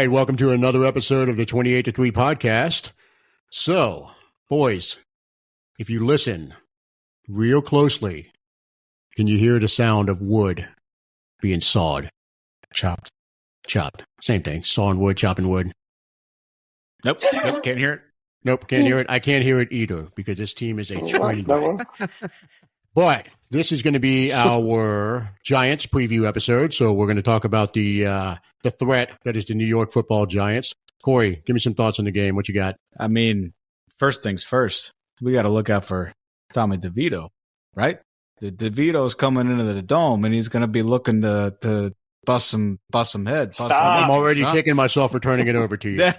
right, welcome to another episode of the 28 to 3 podcast. So, boys, if you listen real closely, can you hear the sound of wood being sawed? Chopped. Same thing. Sawing wood, chopping wood. Nope, can't hear it. Nope, can't hear it. I can't hear it either because this team is a train wreck. But this is going to be our Giants preview episode, so we're going to talk about the threat that is the New York Football Giants. Corey, give me some thoughts on the game. What you got? I mean, first things first, we got to look out for Tommy Devito, right? The Devito's coming into the dome, and he's going to be looking to bust some heads. I'm already kicking myself for turning it over to you. All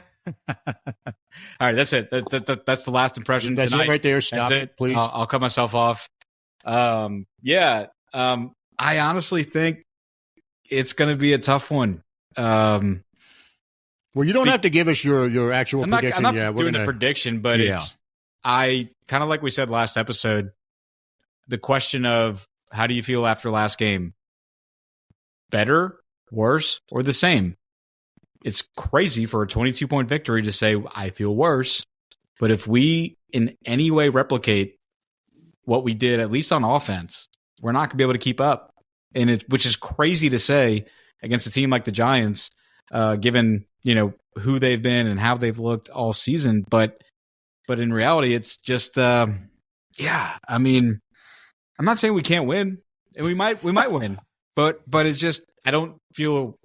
right, that's it. That's the last impression. That's tonight. it right there. Stop it, please. I'll cut myself off. I honestly think it's going to be a tough one. Well, you don't have to give us your actual prediction. I'm not doing the prediction, but I kind of like we said last episode, the question of how do you feel after last game? Better, worse, or the same? It's crazy for a 22-point victory to say, I feel worse. But if we in any way replicate what we did, at least on offense, we're not going to be able to keep up. Which is crazy to say against a team like the Giants, given, who they've been and how they've looked all season. But in reality, it's just, I mean, I'm not saying we can't win, and we might win, but it's just, I don't feel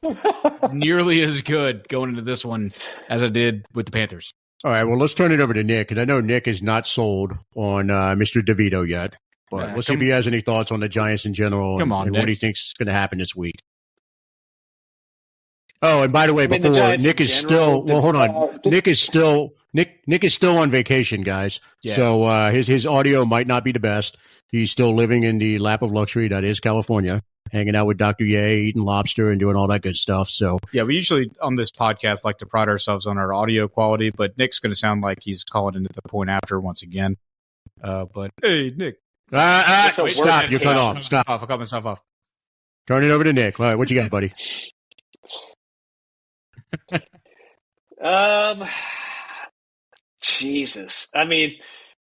nearly as good going into this one as I did with the Panthers. All right, well, let's turn it over to Nick, because I know Nick is not sold on Mr. Devito yet, but we'll see if he has any thoughts on the Giants in general and what he thinks is going to happen this week. Oh, and by the way, Nick is still – well, hold on. Nick is still on vacation, guys. Yeah. So his audio might not be the best. He's still living in the lap of luxury that is California, hanging out with Dr. Ye, eating lobster and doing all that good stuff. So yeah, we usually on this podcast like to pride ourselves on our audio quality, but Nick's going to sound like he's calling into the point after once again. But hey, Nick. Stop. You're cut off. Stop. I'll cut myself off. Turn it over to Nick. All right, what you got, buddy? Jesus. I mean,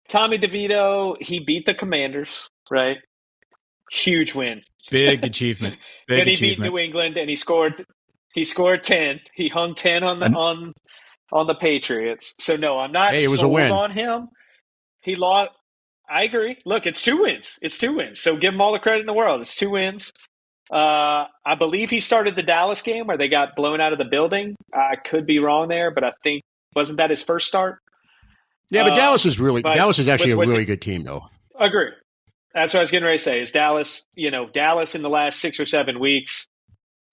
Tommy DeVito, he beat the Commanders, right? Huge win. Big achievement. Then he beat New England and he scored 10. He hung 10 on the Patriots. So no, I'm not sold on him. He lost. I agree. Look, it's 2 wins. So give him all the credit in the world. It's 2 wins. I believe he started the Dallas game where they got blown out of the building. I could be wrong there, but I think wasn't that his first start? Yeah, but Dallas is actually a really good team, though. Agree. That's what I was getting ready to say. Is Dallas? Dallas in the last 6 or 7 weeks.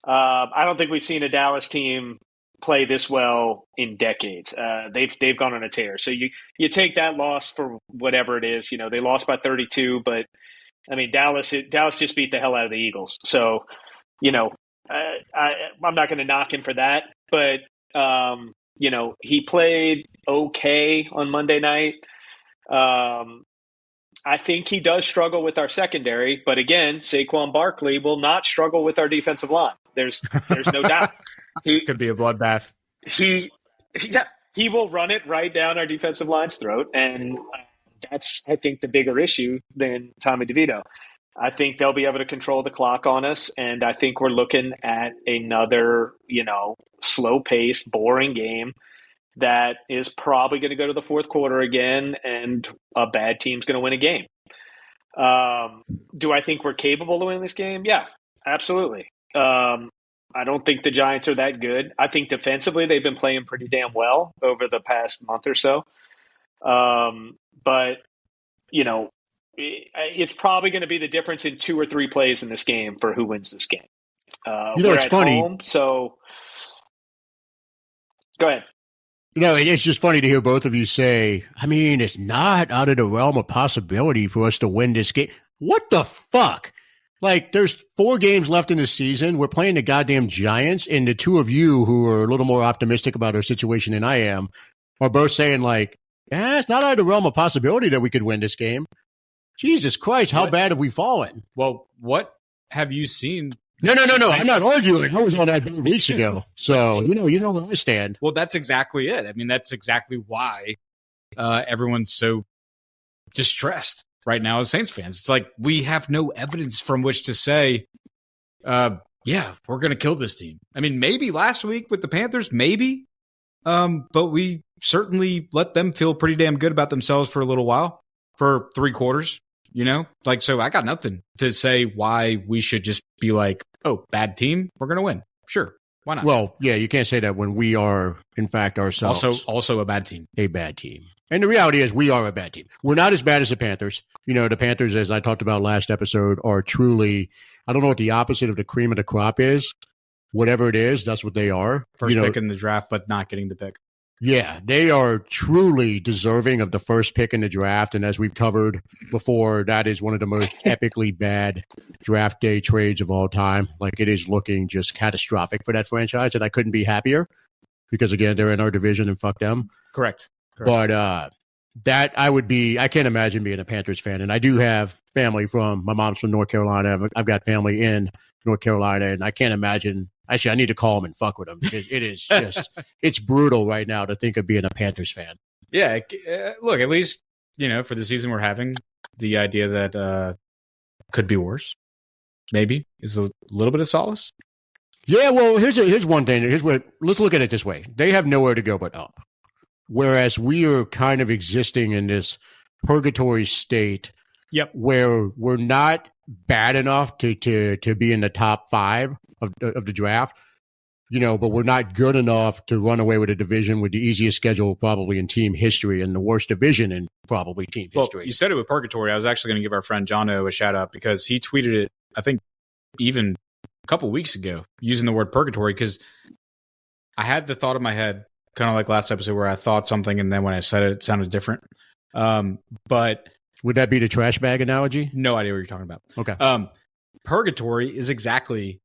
I don't think we've seen a Dallas team play this well in decades. They've gone on a tear. So you take that loss for whatever it is. They lost by 32, but I mean Dallas just beat the hell out of the Eagles. So I'm not going to knock him for that, but he played okay on Monday night. I think he does struggle with our secondary, but again, Saquon Barkley will not struggle with our defensive line. There's no doubt. He could be a bloodbath. He will run it right down our defensive line's throat, and that's, I think, the bigger issue than Tommy DeVito. I think they'll be able to control the clock on us, and I think we're looking at another, slow-paced, boring game that is probably going to go to the fourth quarter again, and a bad team's going to win a game. Do I think we're capable of winning this game? Yeah, absolutely. I don't think the Giants are that good. I think defensively they've been playing pretty damn well over the past month or so. But, it's probably going to be the difference in 2 or 3 plays in this game for who wins this game. It's funny. So go ahead. It's just funny to hear both of you say, I mean, it's not out of the realm of possibility for us to win this game. What the fuck? Like, there's 4 games left in the season. We're playing the goddamn Giants, and the 2 of you who are a little more optimistic about our situation than I am are both saying, like, it's not out of the realm of possibility that we could win this game. Jesus Christ, how bad have we fallen? Well, what have you seen No. I'm not arguing. I was on that weeks ago. So, you know where I stand. Well, that's exactly it. I mean, that's exactly why everyone's so distressed right now as Saints fans. It's like we have no evidence from which to say, yeah, we're going to kill this team. I mean, maybe last week with the Panthers, maybe. But we certainly let them feel pretty damn good about themselves for a little while, for 3 quarters, so I got nothing to say why we should just be like, oh, bad team, we're going to win. Sure. Why not? Well, yeah, you can't say that when we are, in fact, ourselves. Also a bad team. A bad team. And the reality is we are a bad team. We're not as bad as the Panthers. The Panthers, as I talked about last episode, are truly, I don't know what the opposite of the cream of the crop is. Whatever it is, that's what they are. First pick in the draft, but not getting the pick. Yeah, they are truly deserving of the first pick in the draft. And as we've covered before, that is one of the most epically bad draft day trades of all time. Like, it is looking just catastrophic for that franchise. And I couldn't be happier because, again, they're in our division and fuck them. Correct. But I can't imagine being a Panthers fan. And I do have family my mom's from North Carolina. I've got family in North Carolina, and I can't imagine. Actually, I need to call them and fuck with them because it is just, it's brutal right now to think of being a Panthers fan. Yeah. Look, at least, for the season we're having, the idea that could be worse, maybe, is a little bit of solace. Yeah. Well, here's one thing. Let's look at it this way. They have nowhere to go but up. Whereas we are kind of existing in this purgatory state. Yep. Where we're not bad enough to be in the top 5 of the draft, but we're not good enough to run away with a division with the easiest schedule probably in team history and the worst division in probably team history. Well, you said it with purgatory. I was actually going to give our friend Jono a shout out because he tweeted it, I think, even a couple weeks ago using the word purgatory because I had the thought in my head, kind of like last episode where I thought something and then when I said it sounded different. But would that be the trash bag analogy? No idea what you're talking about. Okay. Purgatory is exactly,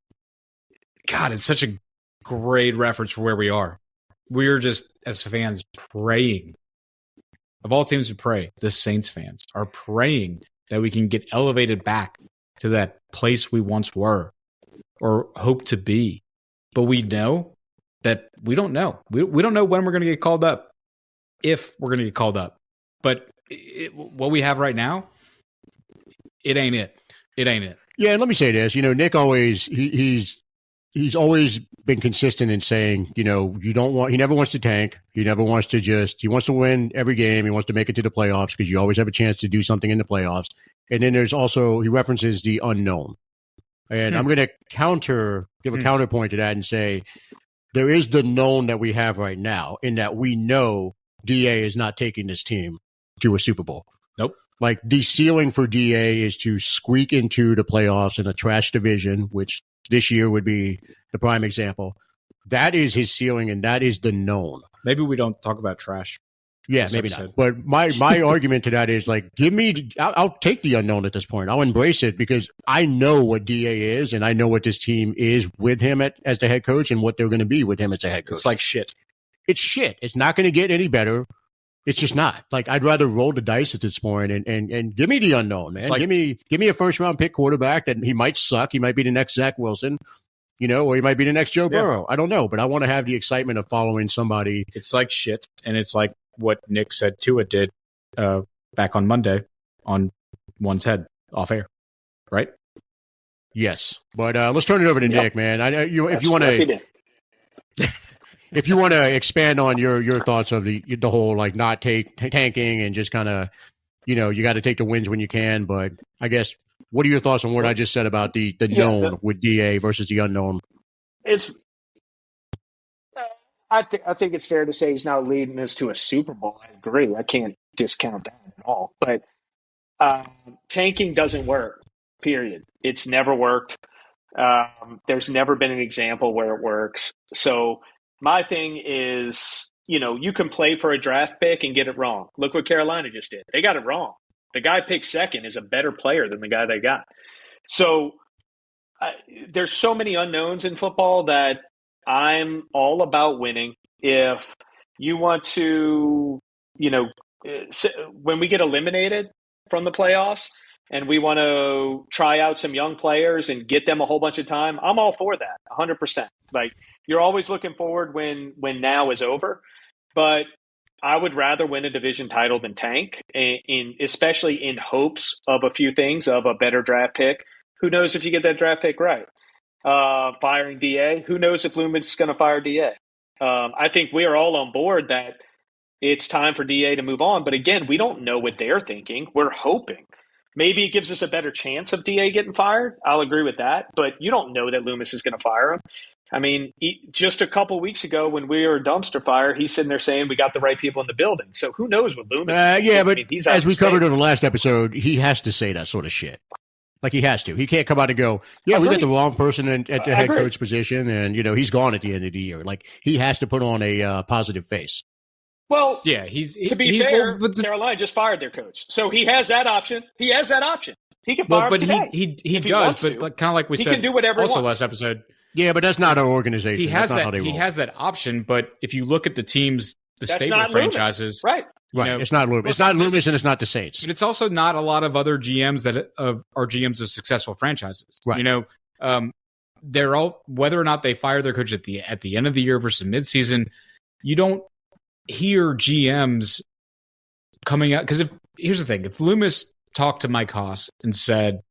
God, it's such a great reference for where we are. We're just, as fans, praying. Of all teams to pray, the Saints fans are praying that we can get elevated back to that place we once were or hope to be. But we know that we don't know. We don't know when we're going to get called up, if we're going to get called up. But what we have right now, it ain't it. It ain't it. Yeah, and let me say this. Nick always he's always been consistent in saying, he never wants to tank. He never wants to he wants to win every game. He wants to make it to the playoffs because you always have a chance to do something in the playoffs. And then there's also, he references the unknown. And I'm going to give a counterpoint to that and say, there is the known that we have right now in that we know DA is not taking this team to a Super Bowl. Nope. Like, the ceiling for DA is to squeak into the playoffs in a trash division, which this year would be the prime example. That is his ceiling, and that is the known. Maybe we don't talk about trash. Yeah, maybe not. But my argument to that is, like, I'll take the unknown at this point. I'll embrace it because I know what DA is, and I know what this team is with him as the head coach and what they're going to be with him as the head coach. It's like shit. It's shit. It's not going to get any better. It's just not. Like, I'd rather roll the dice at this point and give me the unknown, man. Like, give me a first round pick quarterback that he might suck. He might be the next Zach Wilson, or he might be the next Joe Burrow. I don't know, but I want to have the excitement of following somebody. It's like shit, and it's like what Nick said Tua did back on Monday on One's Head off air, right? Yes, but let's turn it over to Nick, man. If you want to. If you want to expand on your thoughts of the whole, like, not tanking and just kind of, you got to take the wins when you can. But I guess, what are your thoughts on what I just said about the known with DA versus the unknown? I think it's fair to say he's now leading us to a Super Bowl. I agree. I can't discount that at all. But tanking doesn't work, period. It's never worked. There's never been an example where it works. So my thing is, you can play for a draft pick and get it wrong. Look what Carolina just did. They got it wrong. The guy picked second is a better player than the guy they got. So there's so many unknowns in football that I'm all about winning. If you want to, when we get eliminated from the playoffs, and we want to try out some young players and get them a whole bunch of time, I'm all for that, 100%. Like, you're always looking forward when now is over, but I would rather win a division title than tank, especially in hopes of a few things, of a better draft pick. Who knows if you get that draft pick right? Firing DA. Who knows if Loomis is going to fire DA? I think we are all on board that it's time for DA to move on. But again, we don't know what they're thinking. We're hoping. Maybe it gives us a better chance of DA getting fired. I'll agree with that. But you don't know that Loomis is going to fire him. I mean, just a couple weeks ago when we were dumpster fire, he's sitting there saying we got the right people in the building. So who knows what Loomis is. Yeah, but he's as we covered in the last episode, he has to say that sort of shit. Like, he has to. He can't come out and go, yeah, we got the wrong person at the head coach position, and, he's gone at the end of the year. Like, he has to put on a positive face. Well, yeah, to be fair, Carolina just fired their coach. So he has that option. He can fire him today. He does, but kind of like we said can do whatever also he wants. last episode. Yeah, but that's not our organization. He has that option, but if you look at the teams, stable franchises, right? Right. It's not Loomis. It's not Loomis, and it's not the Saints. But it's also not a lot of other GMs that are GMs of successful franchises. Right. They're all, whether or not they fire their coach at the end of the year versus midseason, you don't hear GMs coming out. Because here's the thing: if Loomis talked to Mike Haas and said,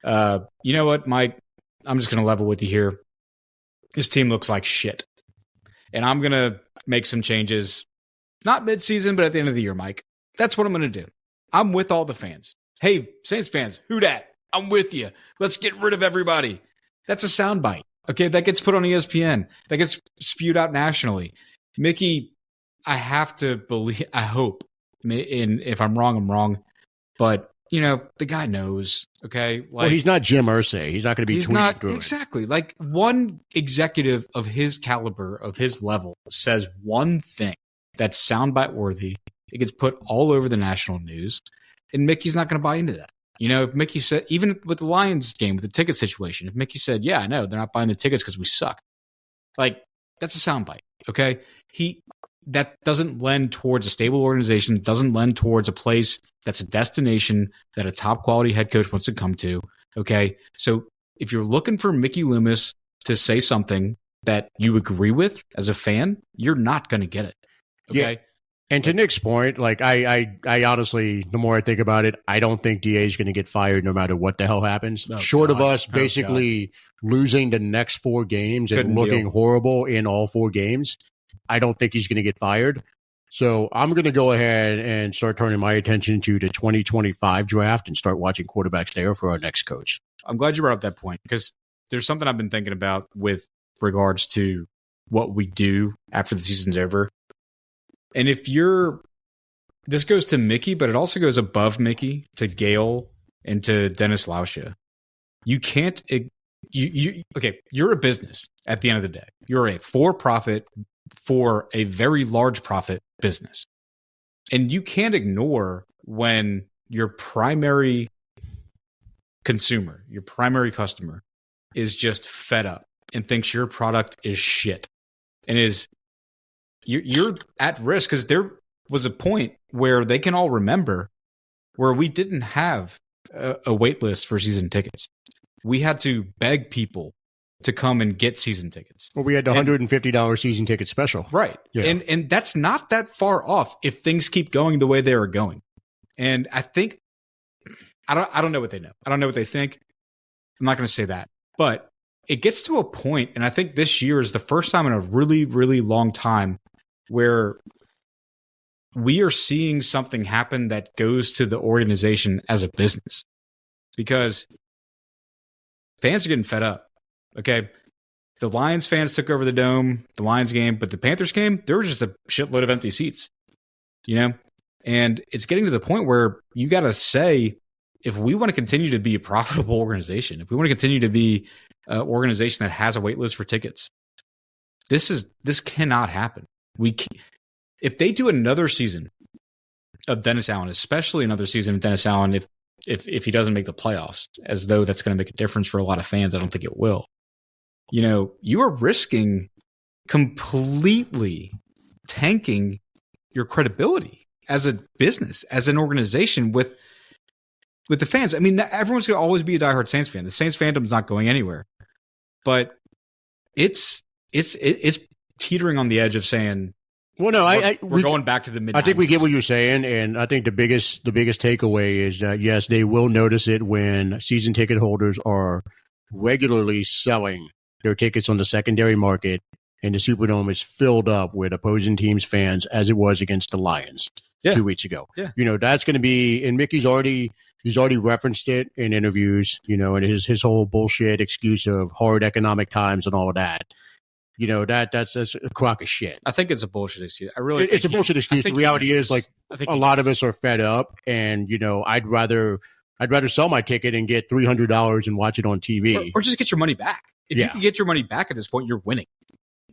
"You know what, Mike, I'm just going to level with you here. This team looks like shit, and I'm going to make some changes." Not midseason, but at the end of the year, Mike. That's what I'm going to do. I'm with all the fans. Hey, Saints fans, who dat? I'm with you. Let's get rid of everybody. That's a soundbite. Okay, that gets put on ESPN. That gets spewed out nationally. Mickey, I have to believe, I hope, and if I'm wrong, I'm wrong. But, the guy knows, okay? Well, he's not Jim Irsay. He's not going to be tweeting through exactly. Like, one executive of his caliber, of his level, says one thing that's soundbite worthy. It gets put all over the national news, and Mickey's not going to buy into that. If Mickey said, even with the Lions game, with the ticket situation, if Mickey said, yeah, I know, they're not buying the tickets because we suck. Like, that's a soundbite, okay? That doesn't lend towards a stable organization, doesn't lend towards a place that's a destination that a top quality head coach wants to come to, okay? So if you're looking for Mickey Loomis to say something that you agree with as a fan, you're not going to get it. Okay. Yeah. And to Nick's point, like I honestly, the more I think about it, I don't think DA is going to get fired no matter what the hell happens. Short of us basically losing the next 4 games and looking horrible in all 4 games, I don't think he's going to get fired. So I'm going to go ahead and start turning my attention to the 2025 draft and start watching quarterbacks there for our next coach. I'm glad you brought up that point, because there's something I've been thinking about with regards to what we do after the season's over. And this goes to Mickey, but it also goes above Mickey to Gale and to Dennis Lauscha. You can't, you're a business at the end of the day. You're a for-profit for a very large profit business. And you can't ignore when your primary consumer, your primary customer is just fed up and thinks your product is shit and you're at risk, because there was a point where they can all remember where we didn't have a wait list for season tickets. We had to beg people to come and get season tickets. Well, we had the $150 season ticket special. Right. Yeah. And that's not that far off if things keep going the way they are going. And I think, I don't know what they know. I don't know what they think. I'm not going to say that. But it gets to a point, and I think this year is the first time in a really, really long time where we are seeing something happen that goes to the organization as a business, because fans are getting fed up. Okay. The Lions fans took over the Dome, the Lions game, but the Panthers game, there was just a shitload of empty seats, and it's getting to the point where you got to say, if we want to continue to be a profitable organization, if we want to continue to be an organization that has a wait list for tickets, this cannot happen. If they do another season of Dennis Allen, especially another season of Dennis Allen, if he doesn't make the playoffs, as though that's going to make a difference for a lot of fans, I don't think it will. You are risking completely tanking your credibility as a business, as an organization, with with the fans. I mean, everyone's going to always be a diehard Saints fan. The Saints fandom's not going anywhere, but it's teetering on the edge of saying, well, no, we're going back to the mid. I think we get what you're saying, and I think the biggest takeaway is that yes, they will notice it when season ticket holders are regularly selling their tickets on the secondary market, and the Superdome is filled up with opposing teams' fans, as it was against the Lions 2 weeks ago. Yeah. That's going to be, and Mickey's already referenced it in interviews, and his whole bullshit excuse of hard economic times and all of that. That's a crock of shit. I think it's a bullshit excuse. It's a bullshit excuse. The reality is, like, a lot of us are fed up, and I'd rather sell my ticket and get $300 and watch it on TV, or just get your money back. If you can get your money back at this point, you're winning.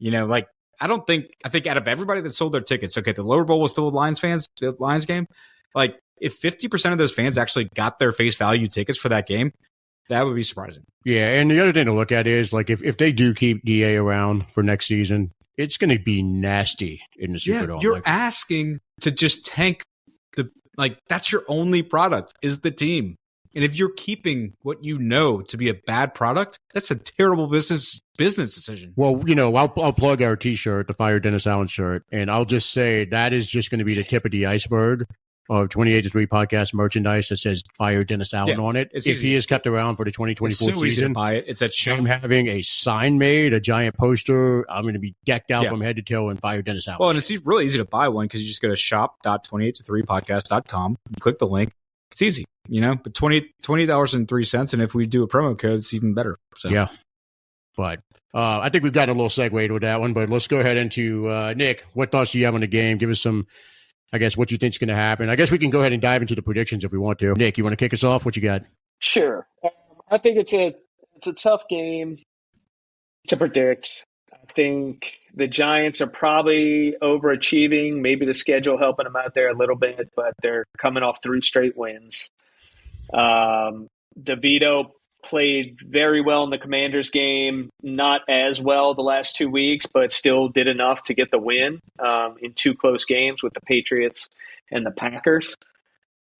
Like, I think out of everybody that sold their tickets, okay, the lower bowl was filled with Lions fans, the Lions game. Like, if 50% of those fans actually got their face value tickets for that game, that would be surprising. Yeah, and the other thing to look at is, like, if they do keep DA around for next season, it's going to be nasty in the Superdome. You're asking to just tank that's your only product is the team. And if you're keeping what you know to be a bad product, that's a terrible business decision. Well, I'll plug our T-shirt, the Fire Dennis Allen shirt, and I'll just say that is just going to be the tip of the iceberg of 28 to 3 podcast merchandise that says Fire Dennis Allen on it. If he is kept around for the 2024 season, buy it. It's at shop. I'm having a sign made, a giant poster. I'm going to be decked out from head to toe in Fire Dennis Allen. Well, and it's really easy to buy one because you just go to shop.28to3podcast.com, click the link. It's easy, but $20.03. And if we do a promo code, it's even better. So. Yeah. But I think we've got a little segue to that one, but let's go ahead into Nick. What thoughts do you have on the game? Give us some, I guess, what you think is going to happen. I guess we can go ahead and dive into the predictions if we want to. Nick, you want to kick us off? What you got? Sure. I think it's a tough game to predict. I think the Giants are probably overachieving. Maybe the schedule helping them out there a little bit, but they're coming off 3 straight wins. Devito played very well in the Commanders game, not as well the last 2 weeks, but still did enough to get the win in 2 close games with the Patriots and the Packers.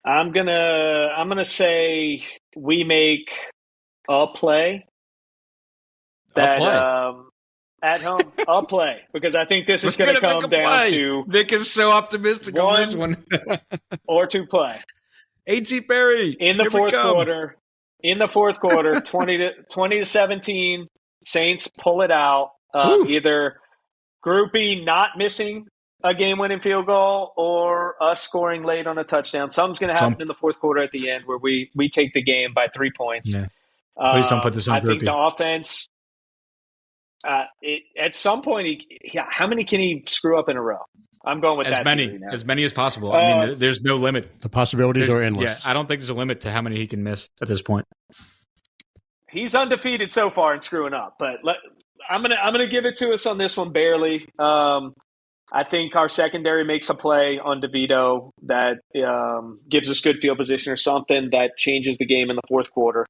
I'm gonna say we make a play that at home. I'll play because I think this is going to come down to Nick is so optimistic on this one. or 2 play. A.T. Perry in the fourth quarter. In the fourth quarter, 20 to 17, Saints pull it out. Either Groupie not missing a game-winning field goal or us scoring late on a touchdown. Something's going to happen in the fourth quarter at the end where we take the game by 3 points. Yeah. Please don't put this on Groupie. I think the offense, at some point, how many can he screw up in a row? I'm going with as many as possible. I mean, there's no limit. The possibilities are endless. Yeah, I don't think there's a limit to how many he can miss at this point. He's undefeated so far in screwing up, but I'm gonna give it to us on this one barely. I think our secondary makes a play on Devito that gives us good field position or something that changes the game in the fourth quarter.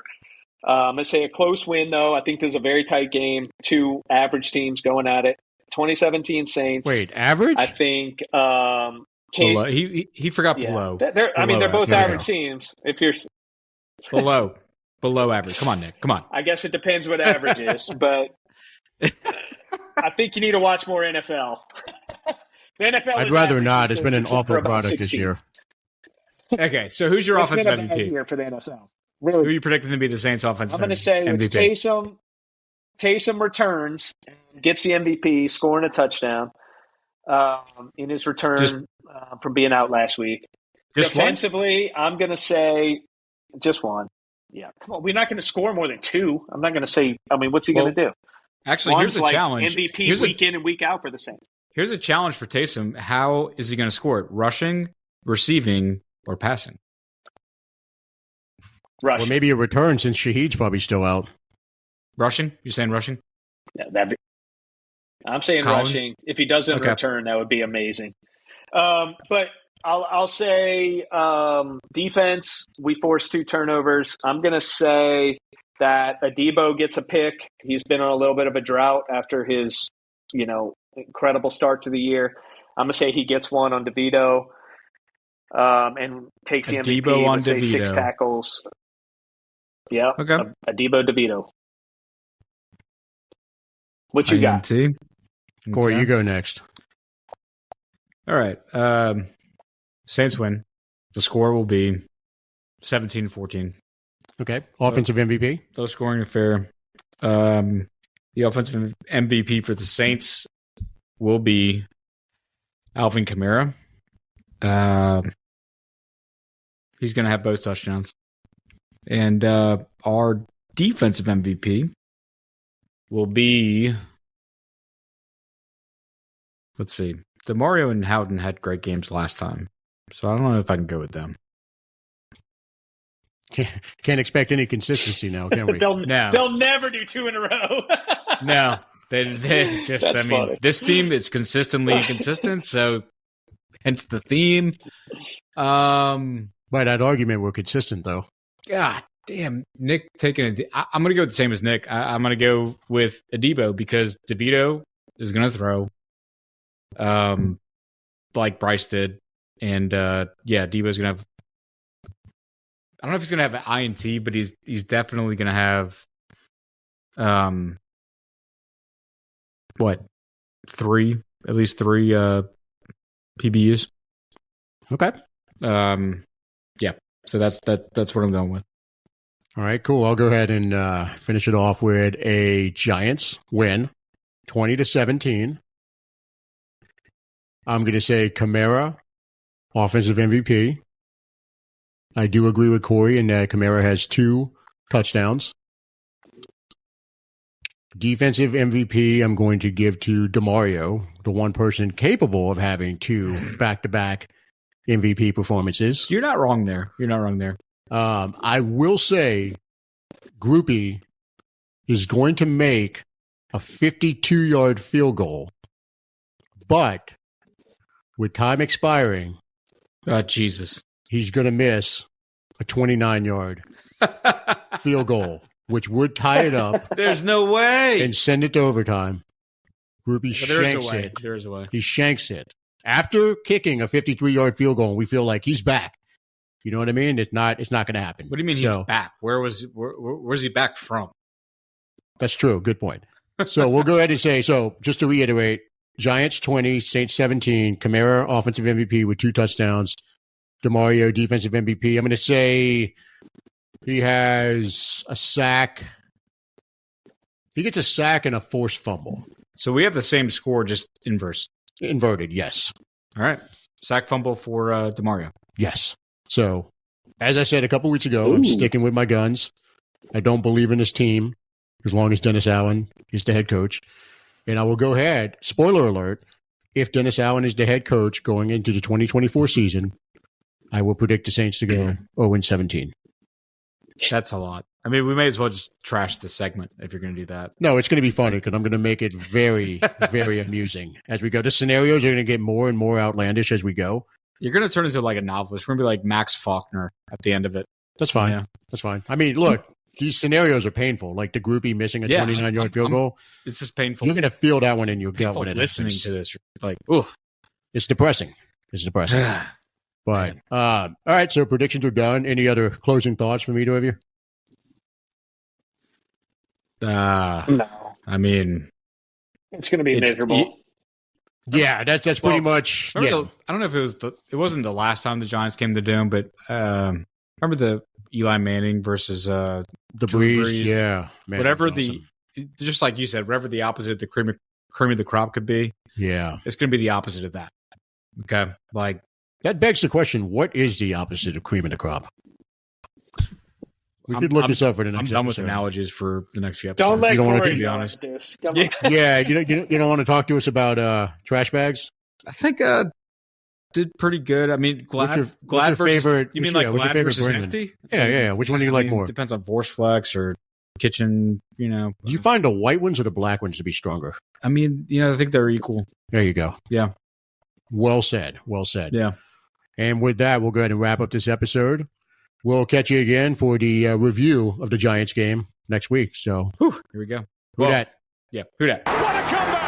I'm gonna say a close win though. I think this is a very tight game. 2 average teams going at it. 2017 Saints. Wait, average? I think below. He forgot below. They're both average teams. If you're below average. Come on, Nick. Come on. I guess it depends what average is, but I think you need to watch more NFL. The NFL. I'd rather not. It's been an awful product this year. Okay, so who's your offensive MVP year for the NFL? Really? Who are you predicting to be the Saints' offensive MVP? I'm going to say it's Taysom. Taysom returns and gets the MVP, scoring a touchdown in his return from being out last week. Defensively, I'm going to say just 1. Yeah, come on. We're not going to score more than 2. I'm not going to say – what's he going to do? Actually, here's a challenge. MVP week in and week out for the Saints. Here's a challenge for Taysom. How is he going to score it? Rushing, receiving, or passing? Rushing. Or maybe a return since Shaheed's probably still out. Rushing? You're saying rushing? Yeah, I'm saying rushing. If he doesn't return, that would be amazing. But I'll say defense. We forced 2 turnovers. I'm going to say that Adebo gets a pick. He's been on a little bit of a drought after his, incredible start to the year. I'm going to say he gets one on Devito. and takes the MVP Debo on with, say, 6 Devito. tackles. Yeah, Okay. a Debo DeVito. What you got? INT. Corey, Okay. you go next. All right. Saints win. The score will be 17-14. Okay. Offensive MVP? Low scoring affair. The offensive MVP for the Saints will be Alvin Kamara. He's going to have both touchdowns. And our defensive MVP will be, let's see, DeMario and Howden had great games last time. So I don't know if I can go with them. Can't expect any consistency now, can we? No. They'll never do 2 in a row. No. They just, That's I mean, funny. this team is consistently inconsistent, so hence the theme. By that argument, we're consistent, though. God damn, Nick taking I'm going to go with the same as Nick. I'm going to go with Adebo because Devito is going to throw, like Bryce did, and Adebo's going to have. I don't know if he's going to have an INT, but he's definitely going to have, at least three PBUs. Okay. So that's what I'm going with. All right, cool. I'll go ahead and finish it off with a Giants win, 20-17. I'm going to say Kamara, offensive MVP. I do agree with Corey in that Kamara has 2 touchdowns. Defensive MVP, I'm going to give to DeMario, the one person capable of having 2 back-to-back MVP performances. You're not wrong there. I will say Groupie is going to make a 52-yard field goal, but with time expiring, Jesus, he's going to miss a 29-yard field goal, which would tie it up there's no way. and send it to overtime. Groupie shanks it. There's a way. He shanks it. After kicking a 53-yard field goal, we feel like he's back. You know what I mean? It's not going to happen. What do you mean he's back? Where's he back from? That's true. Good point. So we'll go ahead and say, so just to reiterate, Giants 20, Saints 17, Kamara offensive MVP with 2 touchdowns, DeMario defensive MVP. I'm going to say he has a sack. He gets a sack and a forced fumble. So we have the same score, just inverse. Inverted, yes. All right. Sack fumble for DeMario. Yes. So, as I said a couple weeks ago, I'm sticking with my guns. I don't believe in this team as long as Dennis Allen is the head coach. And I will go ahead, spoiler alert, if Dennis Allen is the head coach going into the 2024 season, I will predict the Saints to go 0-17. That's a lot. I mean, we may as well just trash the segment if you're going to do that. No, it's going to be funny because I'm going to make it very, very amusing as we go. The scenarios are going to get more and more outlandish as we go. You're going to turn into like a novelist. We're going to be like Max Faulkner at the end of it. That's fine. Yeah. That's fine. I mean, look, these scenarios are painful. Like the groupie missing a 29-yard field goal. It's just painful. You're going to feel that one in your gut when it listening happens. to this. Like, ooh. It's depressing. But, all right, so predictions are done. Any other closing thoughts from either of you? No. I mean, it's going to be miserable. Yeah, that's pretty much. Yeah. I don't know if it wasn't the last time the Giants came to the Dome, but remember the Eli Manning versus the Breeze? Yeah, man, whatever just like you said, whatever the opposite of the cream of the crop could be. Yeah, it's going to be the opposite of that. Okay, like that begs the question: what is the opposite of cream of the crop? We could look this up for the next episode. I'm done with analogies for the next few episodes. Don't let you don't Corey want to be honest. This. Yeah, you don't want to talk to us about trash bags. I think did pretty good. I mean, Glad versus favorite. You mean like Glad versus Hefty? Yeah. Which one do you like more? It depends on Force Flex or Kitchen. You know, do you find the white ones or the black ones to be stronger? I mean, I think they're equal. There you go. Yeah. Well said. Yeah. And with that, we'll go ahead and wrap up this episode. We'll catch you again for the review of the Giants game next week. So, here we go. Who dat? Yeah, who dat? What a comeback!